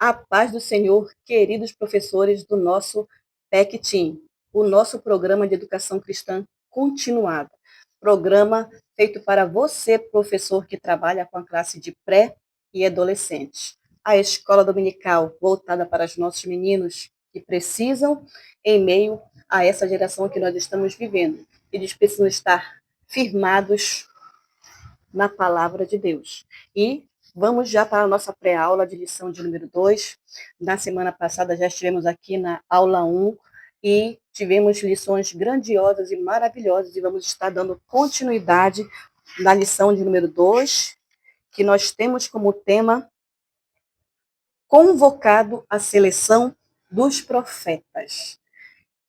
A paz do Senhor, queridos professores do nosso PEC Team, o nosso programa de educação cristã continuada. Programa feito para você, professor que trabalha com a classe de pré e adolescente. A escola dominical voltada para os nossos meninos que precisam, em meio a essa geração que nós estamos vivendo. Eles precisam estar firmados na palavra de Deus. E vamos já para a nossa pré-aula de lição de número 2. Na semana passada já estivemos aqui na aula 1 e tivemos lições grandiosas e maravilhosas e vamos estar dando continuidade na lição de número 2, que nós temos como tema convocado a seleção dos profetas.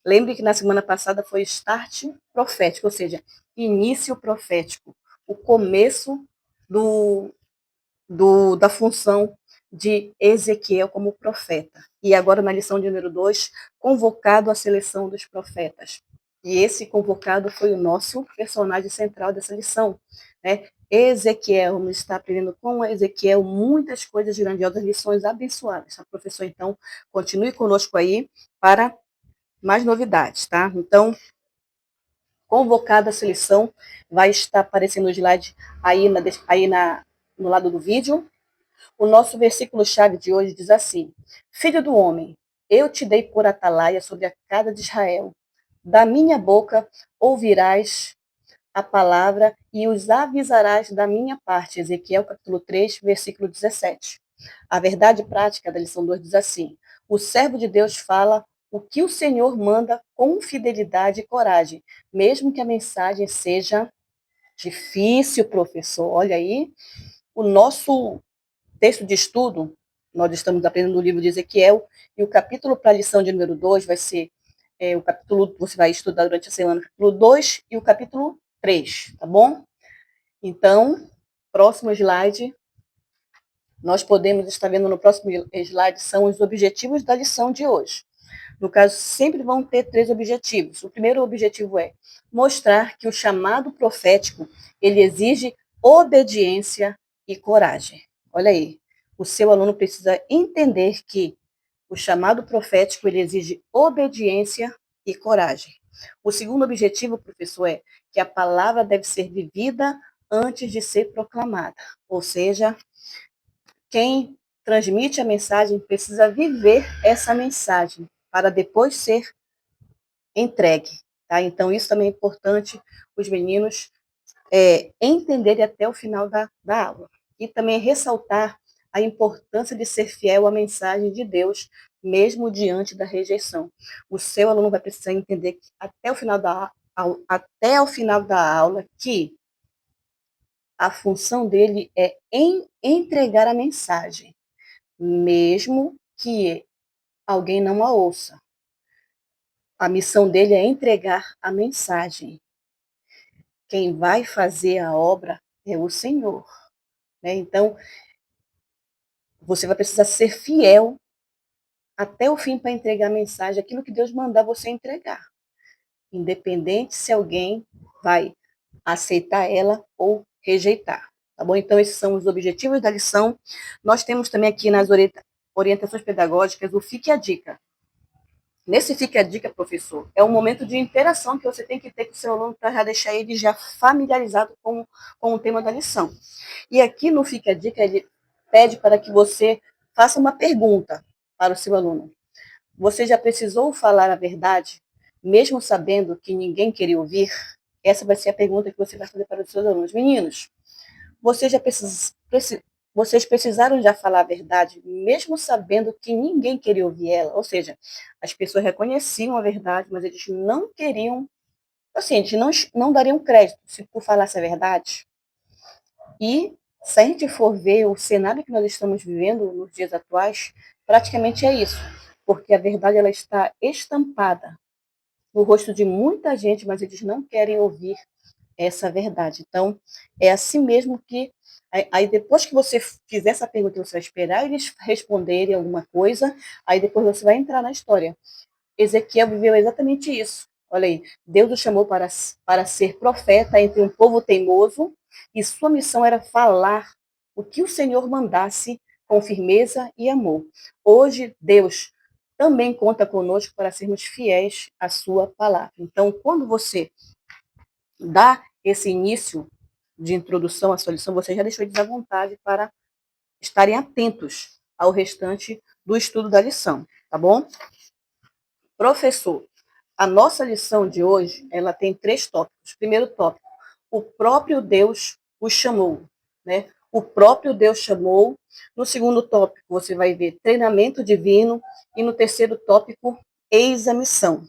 Lembre que na semana passada foi start profético, ou seja, início profético, o começo do, da função de Ezequiel como profeta. E agora, na lição de número 2, convocado à seleção dos profetas. E esse convocado foi o nosso personagem central dessa lição, né? Ezequiel, vamos estar aprendendo com Ezequiel muitas coisas grandiosas, lições abençoadas. Tá, professor? Então, continue conosco aí para mais novidades, tá? Então, convocada a seleção, vai estar aparecendo o slide no lado do vídeo. O nosso versículo-chave de hoje diz assim: Filho do homem, eu te dei por atalaia sobre a casa de Israel. Da minha boca ouvirás a palavra e os avisarás da minha parte. Ezequiel capítulo 3, versículo 17. A verdade prática da lição 2 diz assim: o servo de Deus fala o que o Senhor manda com fidelidade e coragem, mesmo que a mensagem seja difícil, professor. Olha aí, o nosso texto de estudo, nós estamos aprendendo o livro de Ezequiel, e o capítulo para a lição de número 2 vai ser o capítulo, você vai estudar durante a semana, o capítulo 2 e o capítulo 3, tá bom? Então, próximo slide, nós podemos estar vendo no próximo slide, são os objetivos da lição de hoje. No caso, sempre vão ter 3 objetivos. O primeiro objetivo é mostrar que o chamado profético, ele exige obediência e coragem. Olha aí, o seu aluno precisa entender que o chamado profético, ele exige obediência e coragem. O segundo objetivo, professor, é que a palavra deve ser vivida antes de ser proclamada. Ou seja, quem transmite a mensagem precisa viver essa mensagem para depois ser entregue. Tá? Então, isso também é importante os meninos entenderem até o final da aula. E também ressaltar a importância de ser fiel à mensagem de Deus, mesmo diante da rejeição. O seu aluno vai precisar entender que até o final da aula que a função dele é entregar a mensagem, mesmo que alguém não a ouça. A missão dele é entregar a mensagem. Quem vai fazer a obra é o Senhor. Né? Então, você vai precisar ser fiel até o fim para entregar a mensagem, aquilo que Deus mandar você entregar. Independente se alguém vai aceitar ela ou rejeitar. Tá bom? Então, esses são os objetivos da lição. Nós temos também aqui nas orientações pedagógicas o Fique a Dica. Nesse Fique a Dica, professor, é um momento de interação que você tem que ter com o seu aluno para já deixar ele já familiarizado com o tema da lição. E aqui no Fique a Dica, ele pede para que você faça uma pergunta para o seu aluno. Você já precisou falar a verdade, mesmo sabendo que ninguém queria ouvir? Essa vai ser a pergunta que você vai fazer para os seus alunos. Meninos, vocês já vocês precisaram já falar a verdade, mesmo sabendo que ninguém queria ouvir ela? Ou seja, as pessoas reconheciam a verdade, mas eles não queriam, assim, eles não dariam crédito se tu falasse a verdade. E se a gente for ver o cenário que nós estamos vivendo nos dias atuais, praticamente é isso, porque a verdade ela está estampada no rosto de muita gente, mas eles não querem ouvir essa verdade. Então, é assim mesmo que aí depois que você fizer essa pergunta, você vai esperar eles responderem alguma coisa, aí depois você vai entrar na história. Ezequiel viveu exatamente isso. Olha aí, Deus o chamou para ser profeta entre um povo teimoso, e sua missão era falar o que o Senhor mandasse com firmeza e amor. Hoje, Deus também conta conosco para sermos fiéis à sua palavra. Então, quando você dá esse início de introdução à sua lição, você já deixou eles à vontade para estarem atentos ao restante do estudo da lição, tá bom? Professor, a nossa lição de hoje, ela tem 3 tópicos. Primeiro tópico, o próprio Deus o chamou, né? O próprio Deus chamou. No segundo tópico, você vai ver treinamento divino. E no terceiro tópico, eis a missão,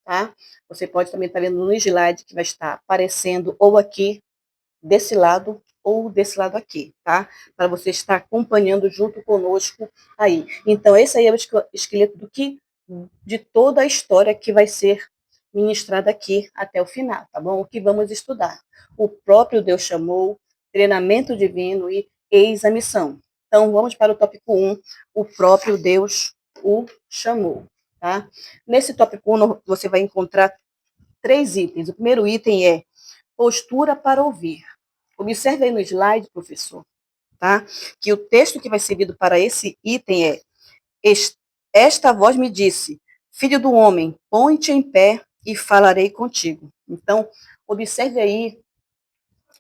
tá? Você pode também estar vendo no slide que vai estar aparecendo ou aqui, desse lado, ou desse lado aqui, tá? Para você estar acompanhando junto conosco aí. Então, esse aí é o esqueleto do que? De toda a história que vai ser ministrada aqui até o final, tá bom? O que vamos estudar? O próprio Deus chamou, treinamento divino e eis a missão. Então, vamos para o tópico 1, o próprio Deus o chamou, tá? Nesse tópico 1, você vai encontrar 3 itens. O primeiro item é postura para ouvir. Observe aí no slide, professor, tá? Que o texto que vai ser lido para esse item é: esta voz me disse, filho do homem, põe-te em pé e falarei contigo. Então, observe aí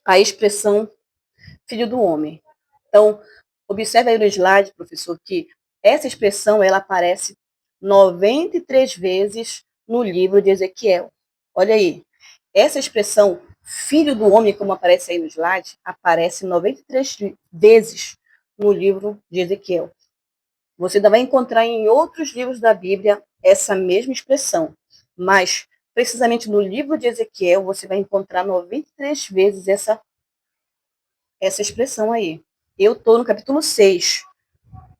a expressão filho do homem. Então, observe aí no slide, professor, que essa expressão ela aparece 93 vezes no livro de Ezequiel. Olha aí, essa expressão filho do homem, como aparece aí no slide, aparece 93 vezes no livro de Ezequiel. Você ainda vai encontrar em outros livros da Bíblia essa mesma expressão, mas precisamente no livro de Ezequiel você vai encontrar 93 vezes essa expressão aí. Eu estou no capítulo 6,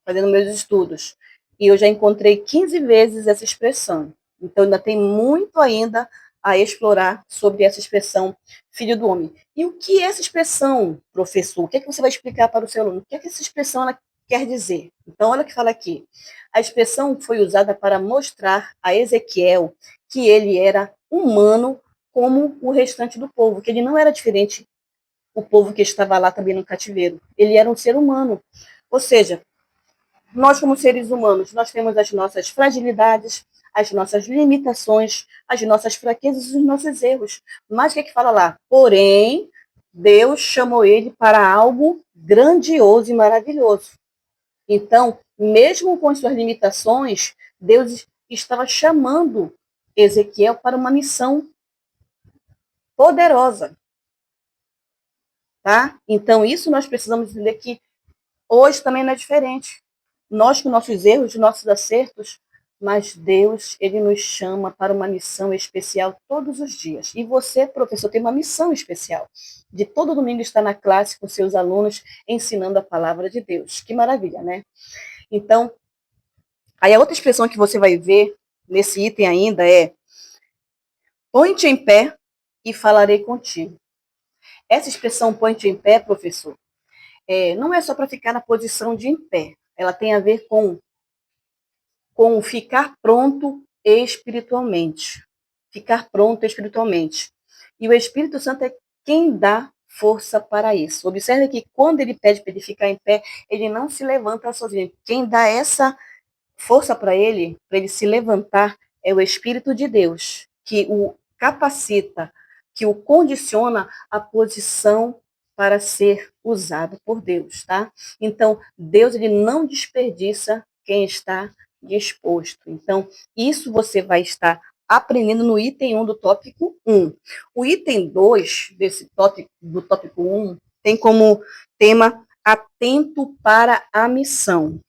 fazendo meus estudos, e eu já encontrei 15 vezes essa expressão. Então ainda tem muito ainda a explorar sobre essa expressão filho do homem. E o que é essa expressão, professor? O que é que você vai explicar para o seu aluno? O que é que essa expressão ela quer dizer? Então, olha o que fala aqui. A expressão foi usada para mostrar a Ezequiel que ele era humano como o restante do povo, que ele não era diferente o povo que estava lá também no cativeiro. Ele era um ser humano. Ou seja, nós como seres humanos, nós temos as nossas fragilidades, as nossas limitações, as nossas fraquezas e os nossos erros. Mas o que é que fala lá? Porém, Deus chamou ele para algo grandioso e maravilhoso. Então, mesmo com as suas limitações, Deus estava chamando Ezequiel para uma missão poderosa, tá? Então, isso nós precisamos entender que hoje também não é diferente. Nós com nossos erros, nossos acertos, mas Deus, ele nos chama para uma missão especial todos os dias. E você, professor, tem uma missão especial de todo domingo estar na classe com seus alunos ensinando a palavra de Deus. Que maravilha, né? Então, aí a outra expressão que você vai ver nesse item ainda é: põe-te em pé e falarei contigo. Essa expressão põe-te em pé, professor, não é só para ficar na posição de em pé. Ela tem a ver com ficar pronto espiritualmente. Ficar pronto espiritualmente. E o Espírito Santo é quem dá força para isso. Observe que quando ele pede para ele ficar em pé, ele não se levanta sozinho. Quem dá essa força para ele se levantar, é o Espírito de Deus, que o capacita, que o condiciona à posição para ser usado por Deus, tá? Então, Deus ele não desperdiça quem está disposto. Então, isso você vai estar aprendendo no item 1 do tópico 1. O item 2 desse tópico, do tópico 1, tem como tema atento para a missão.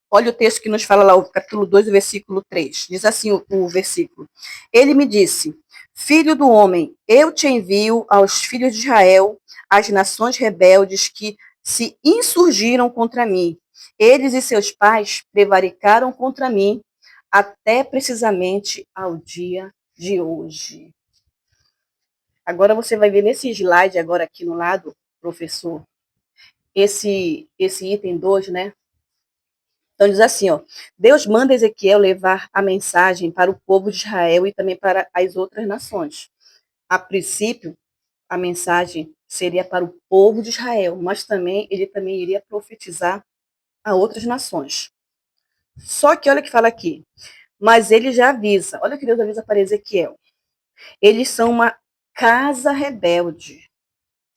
Olha o texto que nos fala lá, o capítulo 2, o versículo 3. Diz assim o versículo. Ele me disse, filho do homem, eu te envio aos filhos de Israel, às nações rebeldes que se insurgiram contra mim. Eles e seus pais prevaricaram contra mim até precisamente ao dia de hoje. Agora você vai ver nesse slide, agora aqui no lado, professor, esse item 2, né? Então diz assim, ó, Deus manda Ezequiel levar a mensagem para o povo de Israel e também para as outras nações. A princípio, a mensagem seria para o povo de Israel, mas também ele também iria profetizar a outras nações. Só que olha o que fala aqui. Mas ele já avisa. Olha o que Deus avisa para Ezequiel. Eles são uma casa rebelde.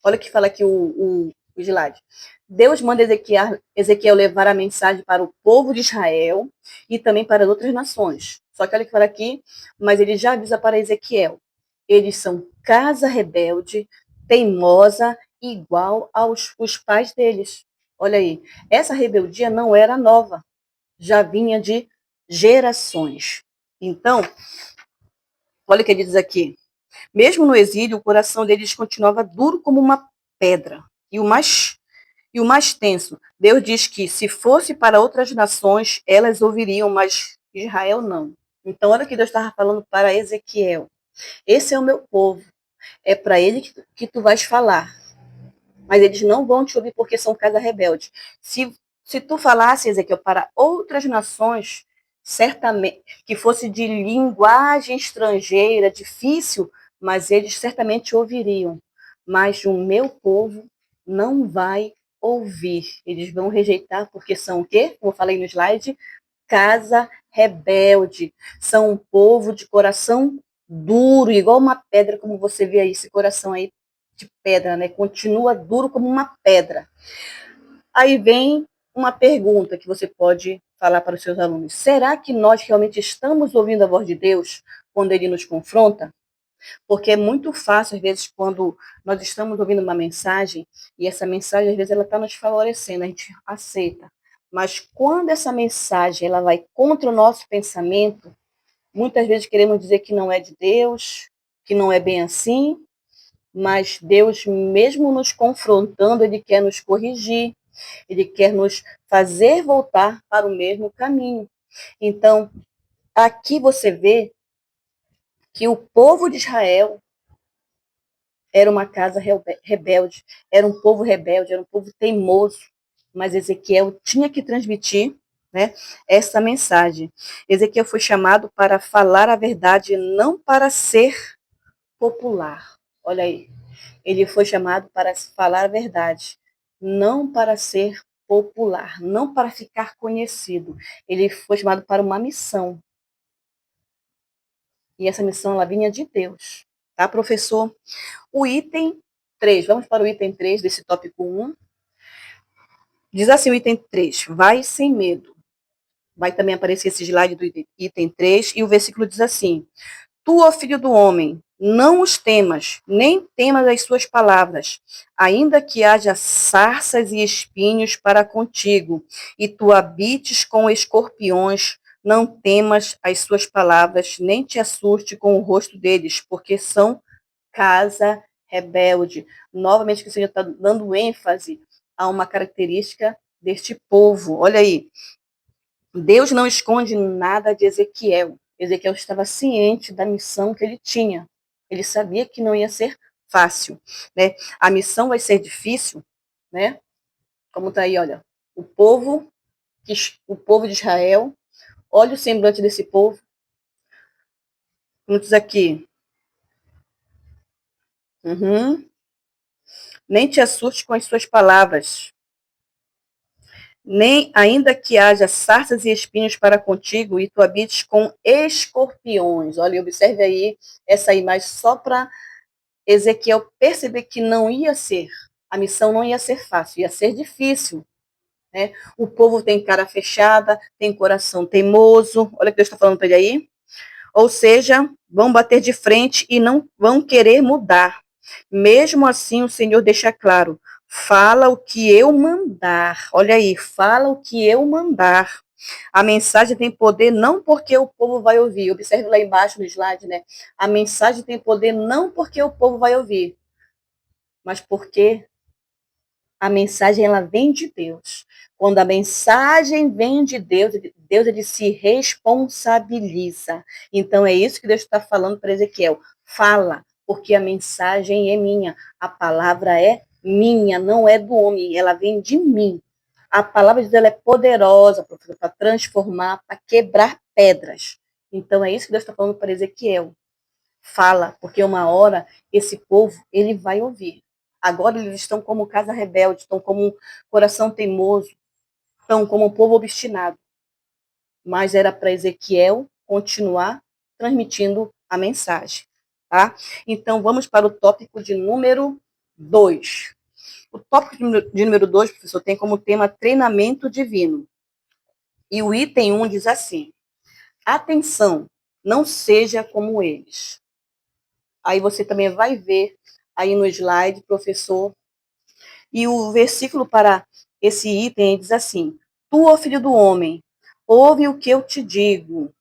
Olha o que fala aqui o slide. Deus manda Ezequiel levar a mensagem para o povo de Israel e também para as outras nações. Só que olha o que fala aqui, mas ele já avisa para Ezequiel. Eles são casa rebelde, teimosa, igual aos os pais deles. Olha aí, essa rebeldia não era nova, já vinha de gerações. Então, olha o que ele diz aqui. Mesmo no exílio, o coração deles continuava duro como uma pedra. E o mais tenso, Deus diz que se fosse para outras nações, elas ouviriam, mas Israel não. Então, olha o que Deus estava falando para Ezequiel. Esse é o meu povo. É para ele que tu vais falar. Mas eles não vão te ouvir porque são casa rebelde. Se tu falasse, Ezequiel, para outras nações, certamente, que fosse de linguagem estrangeira, difícil, mas eles certamente ouviriam. Mas o meu povo não vai ouvir. Eles vão rejeitar porque são o quê? Como eu falei no slide, casa rebelde. São um povo de coração duro, igual uma pedra, como você vê aí, esse coração aí de pedra, né? Continua duro como uma pedra. Aí vem uma pergunta que você pode falar para os seus alunos. Será que nós realmente estamos ouvindo a voz de Deus quando ele nos confronta? Porque é muito fácil, às vezes, quando nós estamos ouvindo uma mensagem, e essa mensagem, às vezes, ela está nos favorecendo, a gente aceita. Mas quando essa mensagem ela vai contra o nosso pensamento, muitas vezes queremos dizer que não é de Deus, que não é bem assim, mas Deus, mesmo nos confrontando, Ele quer nos corrigir, Ele quer nos fazer voltar para o mesmo caminho. Então, aqui você vê que o povo de Israel era uma casa rebelde, era um povo rebelde, era um povo teimoso, mas Ezequiel tinha que transmitir, né, essa mensagem. Ezequiel foi chamado para falar a verdade, não para ser popular. Olha aí, ele foi chamado para falar a verdade, não para ser popular, não para ficar conhecido. Ele foi chamado para uma missão. E essa missão ela vinha de Deus, tá, professor? O item 3, vamos para o item 3 desse tópico 1. Diz assim o item 3, vai sem medo. Vai também aparecer esse slide do item 3, e o versículo diz assim: Tu, ó filho do homem, não os temas, nem temas as suas palavras, ainda que haja sarças e espinhos para contigo, e tu habites com escorpiões, não temas as suas palavras, nem te assuste com o rosto deles, porque são casa rebelde. Novamente, que o Senhor está dando ênfase a uma característica deste povo. Olha aí, Deus não esconde nada de Ezequiel. Ezequiel estava ciente da missão que ele tinha. Ele sabia que não ia ser fácil, né? A missão vai ser difícil, né? Como está aí, olha, o povo, o povo de Israel. Olha o semblante desse povo. Como diz aqui. Uhum. Nem te assuste com as suas palavras, nem ainda que haja sarças e espinhos para contigo, e tu habites com escorpiões. Olha, observe aí essa imagem só para Ezequiel perceber que não ia ser, a missão não ia ser fácil, ia ser difícil. Né? O povo tem cara fechada, tem coração teimoso. Olha o que Deus está falando para ele aí. Ou seja, vão bater de frente e não vão querer mudar. Mesmo assim, o Senhor deixa claro: fala o que eu mandar. Olha aí, fala o que eu mandar. A mensagem tem poder não porque o povo vai ouvir. Observe lá embaixo no slide, né? A mensagem tem poder não porque o povo vai ouvir, mas porque a mensagem ela vem de Deus. Quando a mensagem vem de Deus, Deus ele se responsabiliza. Então é isso que Deus está falando para Ezequiel. Fala, porque a mensagem é minha, a palavra é minha, não é do homem, ela vem de mim. A palavra de Deus ela é poderosa, professor, para transformar, para quebrar pedras. Então é isso que Deus está falando para Ezequiel. Fala, porque uma hora esse povo ele vai ouvir. Agora eles estão como casa rebelde, estão como coração teimoso, estão como um povo obstinado. Mas era para Ezequiel continuar transmitindo a mensagem. Tá? Então, vamos para o tópico de número 2. O tópico de número 2, professor, tem como tema treinamento divino. E o item 1 diz assim: atenção, não seja como eles. Aí você também vai ver aí no slide, professor. E o versículo para esse item diz assim: tu, ó filho do homem, ouve o que eu te digo.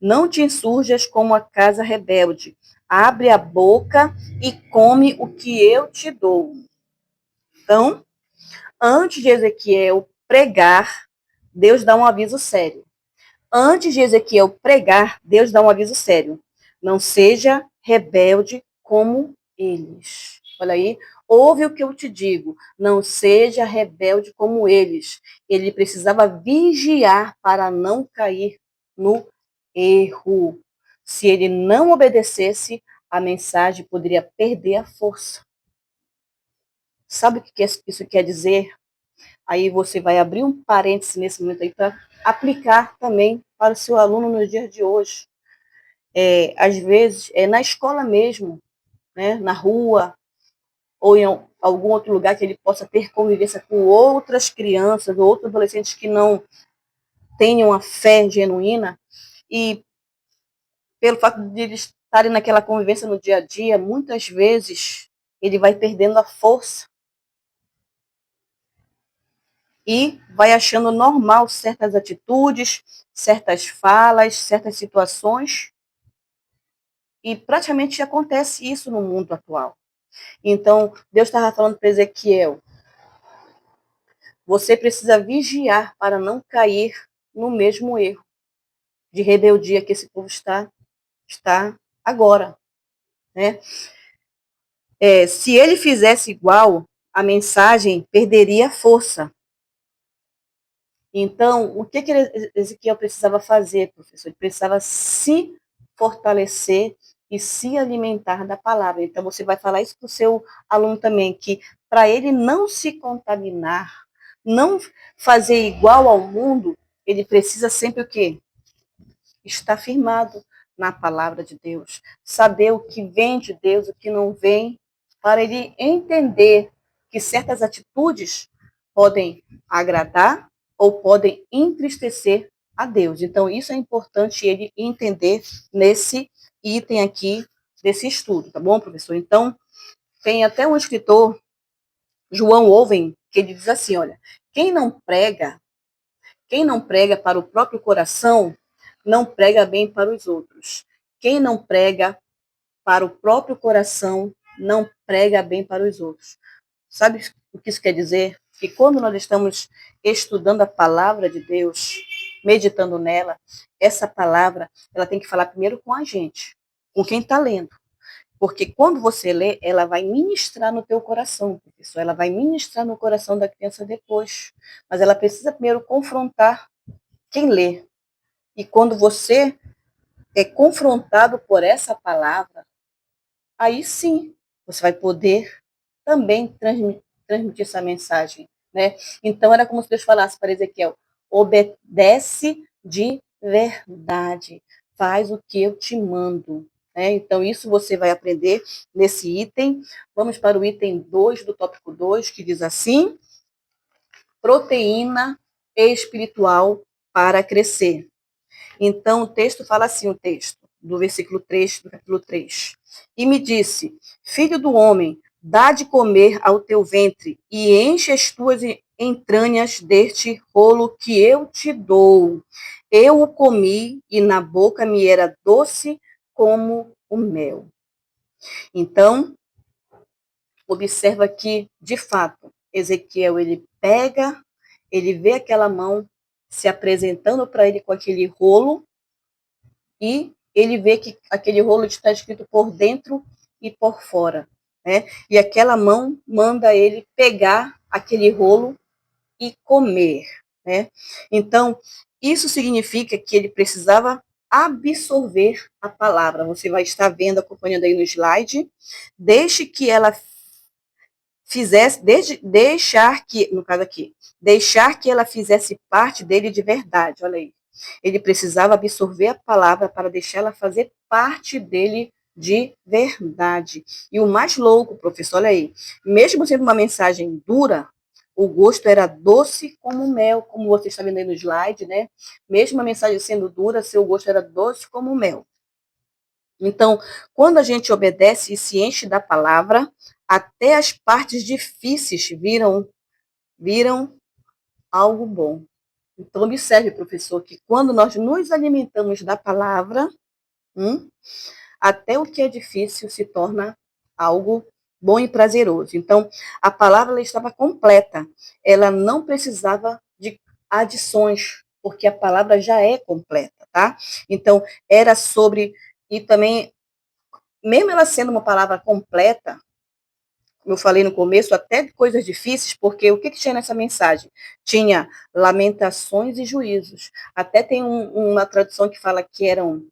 Não te insurjas como a casa rebelde. Abre a boca e come o que eu te dou. Então, antes de Ezequiel pregar, Deus dá um aviso sério. Antes de Ezequiel pregar, Deus dá um aviso sério. Não seja rebelde como eles. Olha aí, ouve o que eu te digo. Não seja rebelde como eles. Ele precisava vigiar para não cair no erro. Se ele não obedecesse, a mensagem poderia perder a força. Sabe o que isso quer dizer? Aí você vai abrir um parêntese nesse momento aí para aplicar também para o seu aluno no dia de hoje. Às vezes, na escola mesmo, né, na rua, ou em algum outro lugar que ele possa ter convivência com outras crianças ou outros adolescentes que não tenham a fé genuína, e pelo fato de eles estarem naquela convivência no dia a dia, muitas vezes ele vai perdendo a força e vai achando normal certas atitudes, certas falas, certas situações, e praticamente acontece isso no mundo atual. Então, Deus estava falando para Ezequiel: você precisa vigiar para não cair no mesmo erro de rebeldia que esse povo está agora. Né? Se ele fizesse igual, a mensagem perderia força. Então, o que Ezequiel precisava fazer, professor? Ele precisava se fortalecer e se alimentar da palavra. Então, você vai falar isso para o seu aluno também, que para ele não se contaminar, não fazer igual ao mundo, ele precisa sempre o quê? Estar firmado na palavra de Deus. Saber o que vem de Deus, o que não vem, para ele entender que certas atitudes podem agradar ou podem entristecer a Deus. Então, isso é importante ele entender nesse item aqui desse estudo, tá bom, professor? Então, tem até um escritor, João Owen, que ele diz assim, olha, quem não prega para o próprio coração, não prega bem para os outros. Quem não prega para o próprio coração, não prega bem para os outros. Sabe o que isso quer dizer? Que quando nós estamos estudando a palavra de Deus, meditando nela, essa palavra, ela tem que falar primeiro com a gente, com quem está lendo. Porque quando você lê, ela vai ministrar no teu coração, professor. Ela vai ministrar no coração da criança depois. Mas ela precisa primeiro confrontar quem lê. E quando você é confrontado por essa palavra, aí sim você vai poder também transmitir essa mensagem, né? Então era como se Deus falasse para Ezequiel: obedece de verdade, faz o que eu te mando. Né? Então isso você vai aprender nesse item. Vamos para o item 2 do tópico 2, que diz assim: proteína espiritual para crescer. Então, o texto fala assim, o texto, do versículo 3, do capítulo 3. E me disse, filho do homem, dá de comer ao teu ventre e enche as tuas entranhas deste rolo que eu te dou. Eu o comi e na boca me era doce como o mel. Então, observa que, de fato, Ezequiel, ele pega, ele vê aquela mão se apresentando para ele com aquele rolo, e ele vê que aquele rolo está escrito por dentro e por fora, né? E aquela mão manda ele pegar aquele rolo e comer, né? Então, isso significa que ele precisava absorver a palavra. Você vai estar vendo, acompanhando aí no slide. Deixe que ela fizesse, deixar que, no caso aqui, deixar que ela fizesse parte dele de verdade, olha aí. Ele precisava absorver a palavra para deixá-la fazer parte dele de verdade. E o mais louco, professor, olha aí, mesmo sendo uma mensagem dura, o gosto era doce como mel, como você está vendo aí no slide, né? Mesmo a mensagem sendo dura, seu gosto era doce como mel. Então, quando a gente obedece e se enche da palavra, até as partes difíceis viram algo bom. Então, observe, professor, que quando nós nos alimentamos da palavra, até o que é difícil se torna algo bom e prazeroso. Então, a palavra ela estava completa. Ela não precisava de adições, porque a palavra já é completa, tá? Então, era sobre. E também, mesmo ela sendo uma palavra completa, como eu falei no começo, até de coisas difíceis, porque o que tinha nessa mensagem? Tinha lamentações e juízos. Até tem uma tradução que fala que eram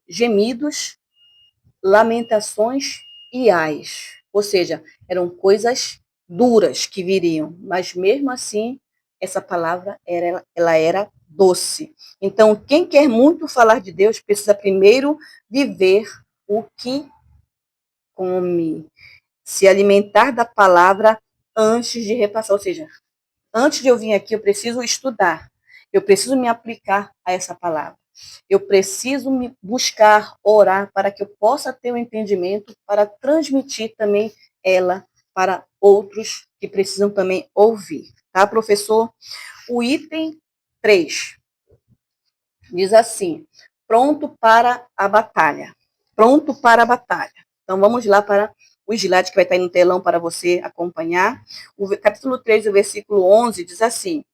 gemidos, lamentações e ais. Ou seja, eram coisas duras que viriam, mas mesmo assim, essa palavra ela era doce. Então, quem quer muito falar de Deus precisa primeiro viver o que come, se alimentar da palavra antes de repassar. Ou seja, antes de eu vir aqui, eu preciso estudar, eu preciso me aplicar a essa palavra. Eu preciso me buscar, orar, para que eu possa ter um entendimento, para transmitir também ela para outros que precisam também ouvir. Tá, professor? O item 3 diz assim: pronto para a batalha. Pronto para a batalha. Então, vamos lá para o slide que vai estar aí no telão para você acompanhar. O capítulo 3, o versículo 11, diz assim: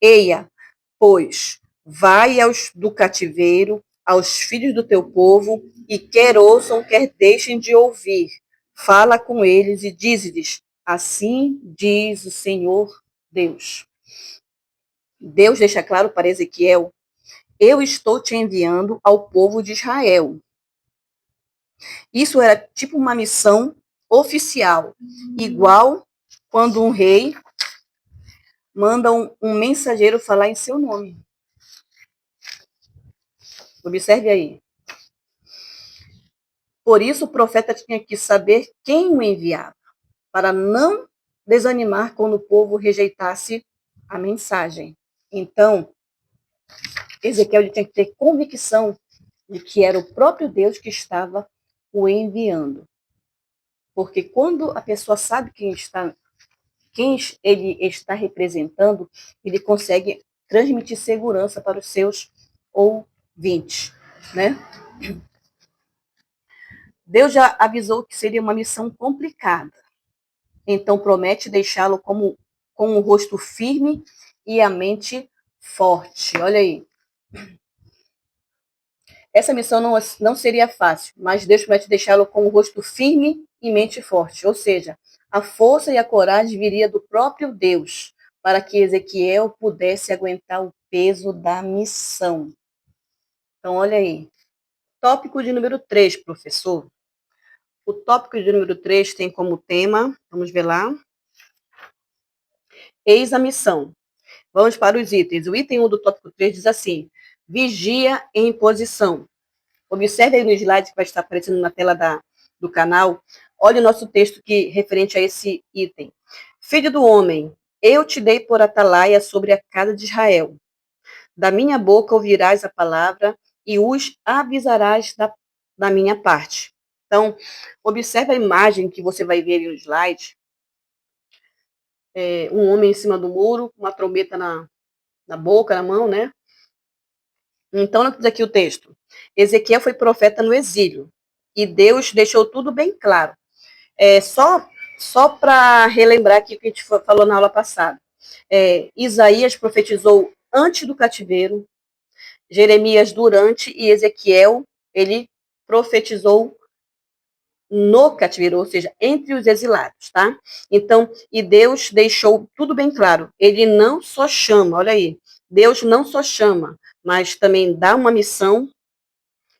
Eia, pois, vai do cativeiro, aos filhos do teu povo, e quer ouçam, quer deixem de ouvir. Fala com eles e dize-lhes: assim diz o Senhor Deus. Deus deixa claro para Ezequiel: eu estou te enviando ao povo de Israel. Isso era tipo uma missão oficial, igual quando um rei manda um mensageiro falar em seu nome. Observe aí. Por isso o profeta tinha que saber quem o enviava, para não desanimar quando o povo rejeitasse a mensagem. Então, Ezequiel tinha que ter convicção de que era o próprio Deus que estava o enviando. Porque quando a pessoa sabe quem ele está representando, ele consegue transmitir segurança para os seus ouvintes, né? Deus já avisou que seria uma missão complicada, então promete deixá-lo com o rosto firme e a mente forte. Olha aí. Essa missão não seria fácil, mas Deus promete deixá-lo com o rosto firme e mente forte. Ou seja, a força e a coragem viria do próprio Deus, para que Ezequiel pudesse aguentar o peso da missão. Então, olha aí. Tópico de número 3, professor. O tópico de número 3 tem como tema, vamos ver lá, eis a missão. Vamos para os itens. O item 1 do tópico 3 diz assim: vigia em posição. Observe aí no slide que vai estar aparecendo na tela do canal. Olha o nosso texto referente a esse item. Filho do homem, eu te dei por atalaia sobre a casa de Israel. Da minha boca ouvirás a palavra e os avisarás da minha parte. Então, observe a imagem que você vai ver no slide. Um homem em cima do muro, uma trombeta na boca, na mão, né? Então, olha aqui o texto. Ezequiel foi profeta no exílio e Deus deixou tudo bem claro. Só para relembrar aqui o que a gente falou na aula passada. Isaías profetizou antes do cativeiro, Jeremias durante e Ezequiel, ele profetizou no cativeiro, ou seja, entre os exilados, tá? Então, e Deus deixou tudo bem claro. Ele não só chama, olha aí, Deus não só chama, mas também dá uma missão,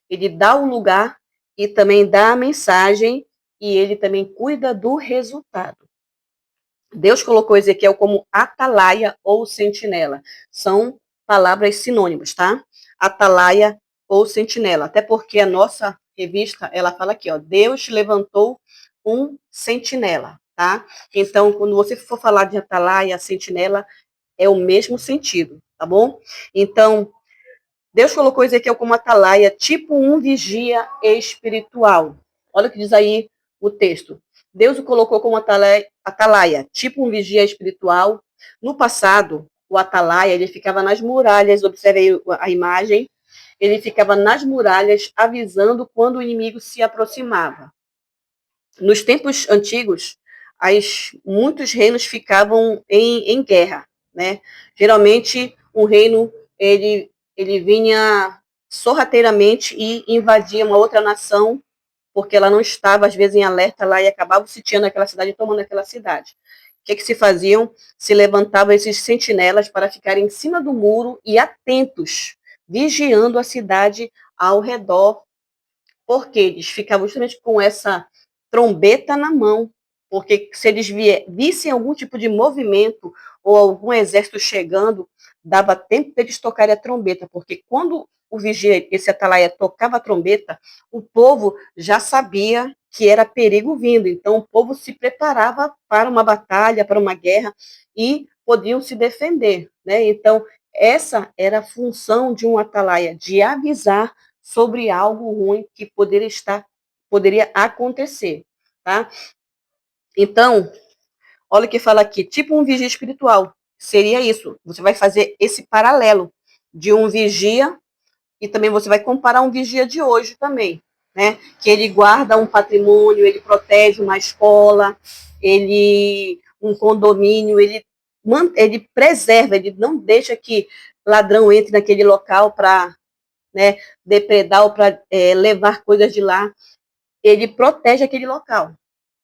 ele dá um lugar e também dá a mensagem e ele também cuida do resultado. Deus colocou Ezequiel como atalaia ou sentinela. São palavras sinônimas, tá? Atalaia ou sentinela. Até porque a nossa revista, ela fala aqui, ó, Deus levantou um sentinela, tá? Então, quando você for falar de atalaia, sentinela, é o mesmo sentido, tá bom? Então, Deus colocou Ezequiel como atalaia, tipo um vigia espiritual. Olha o que diz aí o texto. Deus o colocou como atalaia, tipo um vigia espiritual. No passado, o atalaia ele ficava nas muralhas, observe aí a imagem, ele ficava nas muralhas avisando quando o inimigo se aproximava. Nos tempos antigos, muitos reinos ficavam em guerra, né? Geralmente, um reino ele vinha sorrateiramente e invadia uma outra nação, porque ela não estava, às vezes, em alerta lá e acabava sitiando aquela cidade e tomando aquela cidade. O que se faziam? Se levantavam esses sentinelas para ficarem em cima do muro e atentos, vigiando a cidade ao redor, porque eles ficavam justamente com essa trombeta na mão, porque se eles vissem algum tipo de movimento ou algum exército chegando, dava tempo deles tocarem a trombeta, porque quando o vigia, esse atalaia, tocava a trombeta, o povo já sabia que era perigo vindo, então o povo se preparava para uma batalha, para uma guerra, e podiam se defender, né? Então, essa era a função de um atalaia, de avisar sobre algo ruim que poderia acontecer, tá? Então, olha o que fala aqui, tipo um vigia espiritual. Seria isso. Você vai fazer esse paralelo de um vigia e também você vai comparar um vigia de hoje também, né? Que ele guarda um patrimônio, ele protege uma escola, um condomínio, ele preserva, ele não deixa que ladrão entre naquele local para, né, depredar ou para levar coisas de lá. Ele protege aquele local,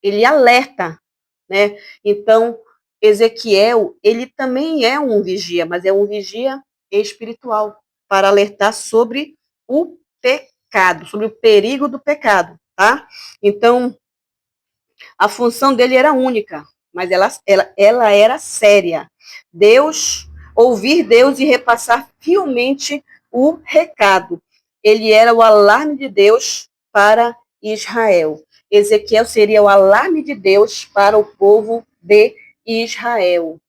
ele alerta, né? Então, Ezequiel, ele também é um vigia, mas é um vigia espiritual, para alertar sobre o pecado, sobre o perigo do pecado, tá? Então, a função dele era única, mas ela era séria. Ouvir Deus e repassar fielmente o recado. Ele era o alarme de Deus para Israel. Ezequiel seria o alarme de Deus para o povo de Israel.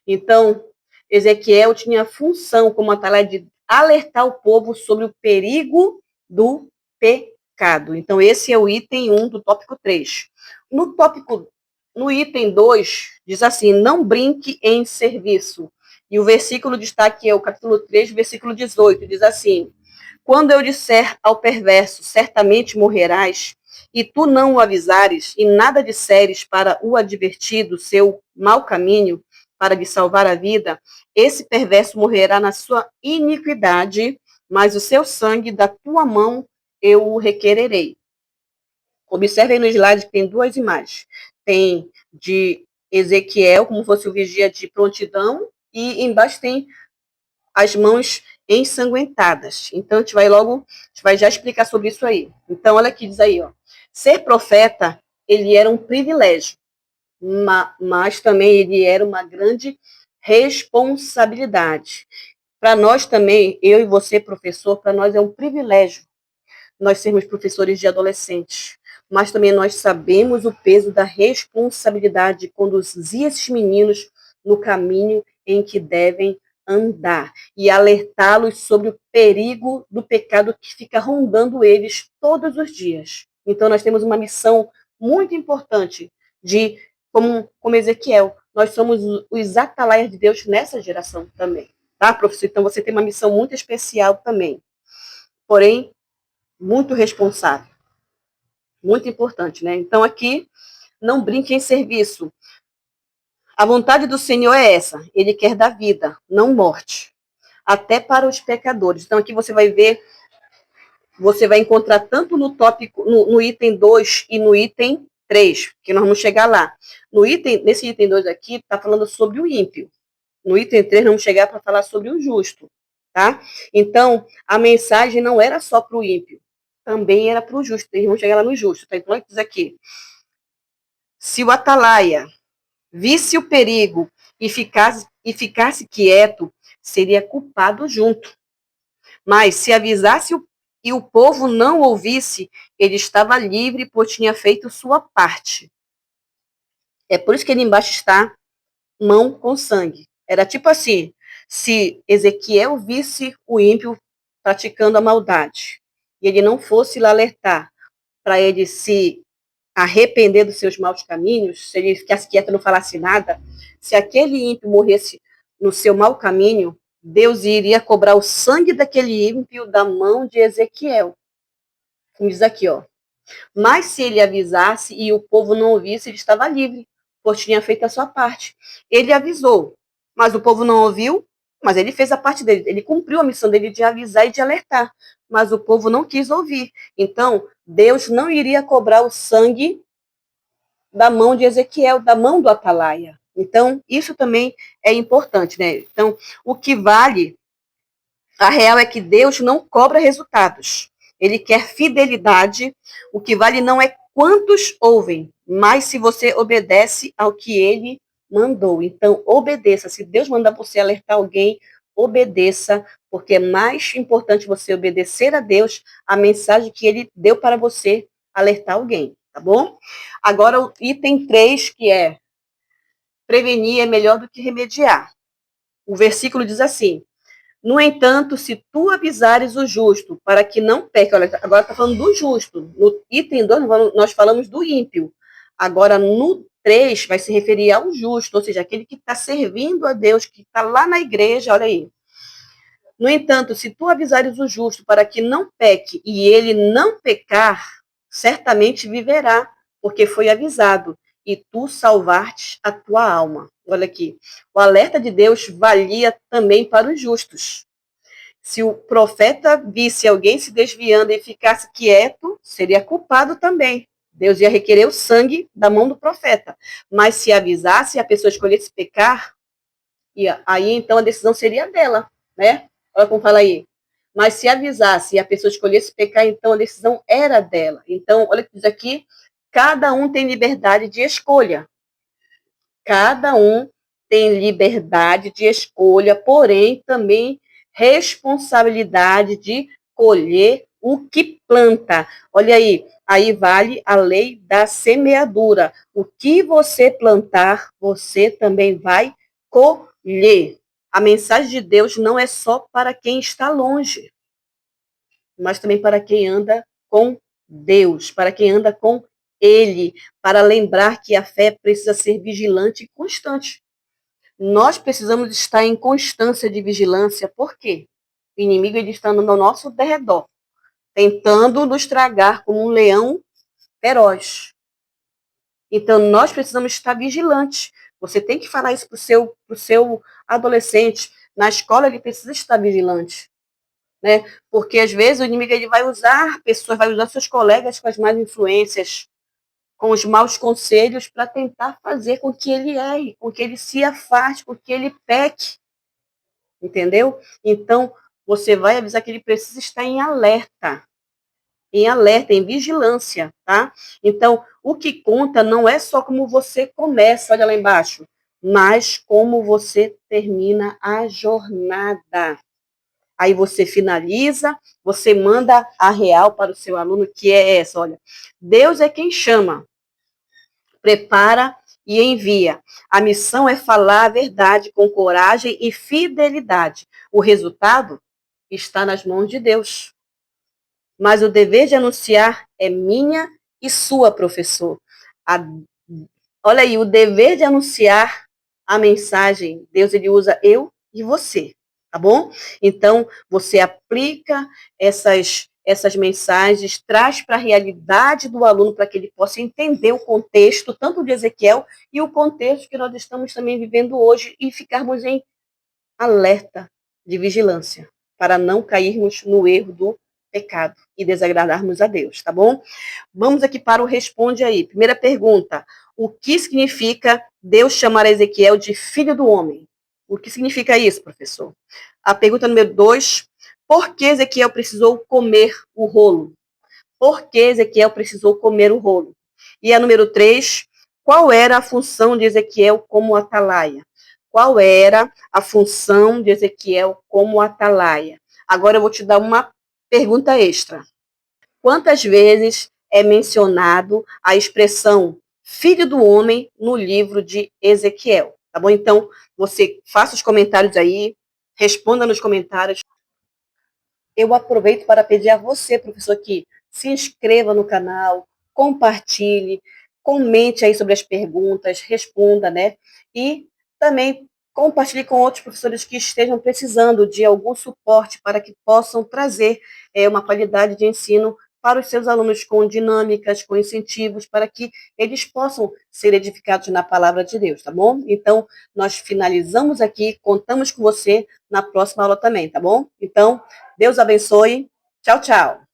Então, Ezequiel tinha a função como atalaia de alertar o povo sobre o perigo do pecado. Então, esse é o item 1 do tópico 3. No item 2, diz assim: não brinque em serviço. E o versículo de destaque é o capítulo 3, versículo 18, diz assim: quando eu disser ao perverso, certamente morrerás, e tu não o avisares, e nada disseres para o advertir do seu mau caminho, para lhe salvar a vida, esse perverso morrerá na sua iniquidade, mas o seu sangue da tua mão eu o requererei. Observe aí no slide que tem duas imagens. Tem de Ezequiel, como fosse o vigia de prontidão, e embaixo tem as mãos ensanguentadas. Então, a gente vai já explicar sobre isso aí. Então, olha aqui, diz aí, ó. Ser profeta, ele era um privilégio, mas também ele era uma grande responsabilidade. Para nós também, eu e você, professor, para nós é um privilégio nós sermos professores de adolescentes, mas também nós sabemos o peso da responsabilidade de conduzir esses meninos no caminho em que devem andar e alertá-los sobre o perigo do pecado que fica rondando eles todos os dias. Então nós temos uma missão muito importante de, como Ezequiel, nós somos os atalaias de Deus nessa geração também, tá, professor? Então você tem uma missão muito especial também. Porém, muito responsável, muito importante, né? Então aqui, não brinque em serviço. A vontade do Senhor é essa, ele quer dar vida, não morte, até para os pecadores. Então aqui você vai ver, você vai encontrar tanto no tópico, no item 2 e no item 3, que nós vamos chegar lá. Nesse item 2 aqui, está falando sobre o ímpio. No item 3, vamos chegar para falar sobre o justo, tá? Então, a mensagem não era só para o ímpio, também era para o justo. Eles vão chegar lá no justo. Tá? Então, ele diz aqui, se o atalaia visse o perigo e ficasse quieto, seria culpado junto. Mas se avisasse e o povo não ouvisse, ele estava livre, pois tinha feito sua parte. É por isso que ele embaixo está mão com sangue. Era tipo assim, se Ezequiel visse o ímpio praticando a maldade, e ele não fosse lá alertar para ele se arrepender dos seus maus caminhos, se ele ficasse quieto e não falasse nada, se aquele ímpio morresse no seu mau caminho, Deus iria cobrar o sangue daquele ímpio da mão de Ezequiel. Como diz aqui, ó. Mas se ele avisasse e o povo não ouvisse, ele estava livre, pois tinha feito a sua parte. Ele avisou, mas o povo não ouviu, mas ele fez a parte dele. Ele cumpriu a missão dele de avisar e de alertar, mas o povo não quis ouvir. Então, Deus não iria cobrar o sangue da mão de Ezequiel, da mão do atalaia. Então, isso também é importante, né? Então, o que vale, a real é que Deus não cobra resultados. Ele quer fidelidade. O que vale não é quantos ouvem, mas se você obedece ao que ele mandou. Então, obedeça. Se Deus mandar você alertar alguém, obedeça, porque é mais importante você obedecer a Deus, a mensagem que ele deu para você alertar alguém, tá bom? Agora, o item 3, que é prevenir é melhor do que remediar. O versículo diz assim: no entanto, se tu avisares o justo para que não peque, olha, agora está falando do justo. No item 2, nós falamos do ímpio. Agora, no 3, vai se referir ao justo, ou seja, aquele que está servindo a Deus, que está lá na igreja, olha aí. No entanto, se tu avisares o justo para que não peque e ele não pecar, certamente viverá, porque foi avisado, e tu salvaste a tua alma. Olha aqui, o alerta de Deus valia também para os justos. Se o profeta visse alguém se desviando e ficasse quieto, seria culpado também. Deus ia requerer o sangue da mão do profeta. Mas se avisasse e a pessoa escolhesse pecar, aí então a decisão seria dela, né? Olha como fala aí. Mas se avisasse e a pessoa escolhesse pecar, então a decisão era dela. Então, olha o que diz aqui, cada um tem liberdade de escolha. Cada um tem liberdade de escolha, porém também responsabilidade de colher o que planta. Olha aí vale a lei da semeadura. O que você plantar, você também vai colher. A mensagem de Deus não é só para quem está longe, mas também para quem anda com Deus, para quem anda com Ele, para lembrar que a fé precisa ser vigilante e constante. Nós precisamos estar em constância de vigilância, por quê? O inimigo ele está andando ao nosso derredor, tentando nos tragar como um leão feroz. Então, nós precisamos estar vigilantes. Você tem que falar isso para o seu adolescente. Na escola, ele precisa estar vigilante. Né? Porque, às vezes, o inimigo ele vai usar pessoas, vai usar seus colegas com as más influências, com os maus conselhos, para tentar fazer com que ele erre, com que ele se afaste, com que ele peque. Entendeu? Então, você vai avisar que ele precisa estar em alerta, em vigilância, tá? Então, o que conta não é só como você começa, olha lá embaixo, mas como você termina a jornada. Aí você finaliza, você manda a real para o seu aluno, que é essa, olha, Deus é quem chama, prepara e envia. A missão é falar a verdade com coragem e fidelidade. O resultado está nas mãos de Deus. Mas o dever de anunciar é minha e sua, professor. A, olha aí, o dever de anunciar a mensagem, Deus ele usa eu e você, tá bom? Então, você aplica essas mensagens, traz para a realidade do aluno para que ele possa entender o contexto, tanto de Ezequiel, e o contexto que nós estamos também vivendo hoje, e ficarmos em alerta de vigilância, para não cairmos no erro do pecado e desagradarmos a Deus, tá bom? Vamos aqui para o Responde Aí. Primeira pergunta: o que significa Deus chamar Ezequiel de filho do homem? O que significa isso, professor? A pergunta número 2: por que Ezequiel precisou comer o rolo? por que Ezequiel precisou comer o rolo. E a número 3, qual era a função de Ezequiel como atalaia? Qual era a função de Ezequiel como atalaia? Agora eu vou te dar uma pergunta extra. Quantas vezes é mencionado a expressão filho do homem no livro de Ezequiel? Tá bom? Então, você faça os comentários aí, responda nos comentários. Eu aproveito para pedir a você, professor, que se inscreva no canal, compartilhe, comente aí sobre as perguntas, responda, né? E também compartilhe com outros professores que estejam precisando de algum suporte para que possam trazer uma qualidade de ensino para os seus alunos com dinâmicas, com incentivos, para que eles possam ser edificados na palavra de Deus, tá bom? Então, nós finalizamos aqui, contamos com você na próxima aula também, tá bom? Então, Deus abençoe. Tchau, tchau.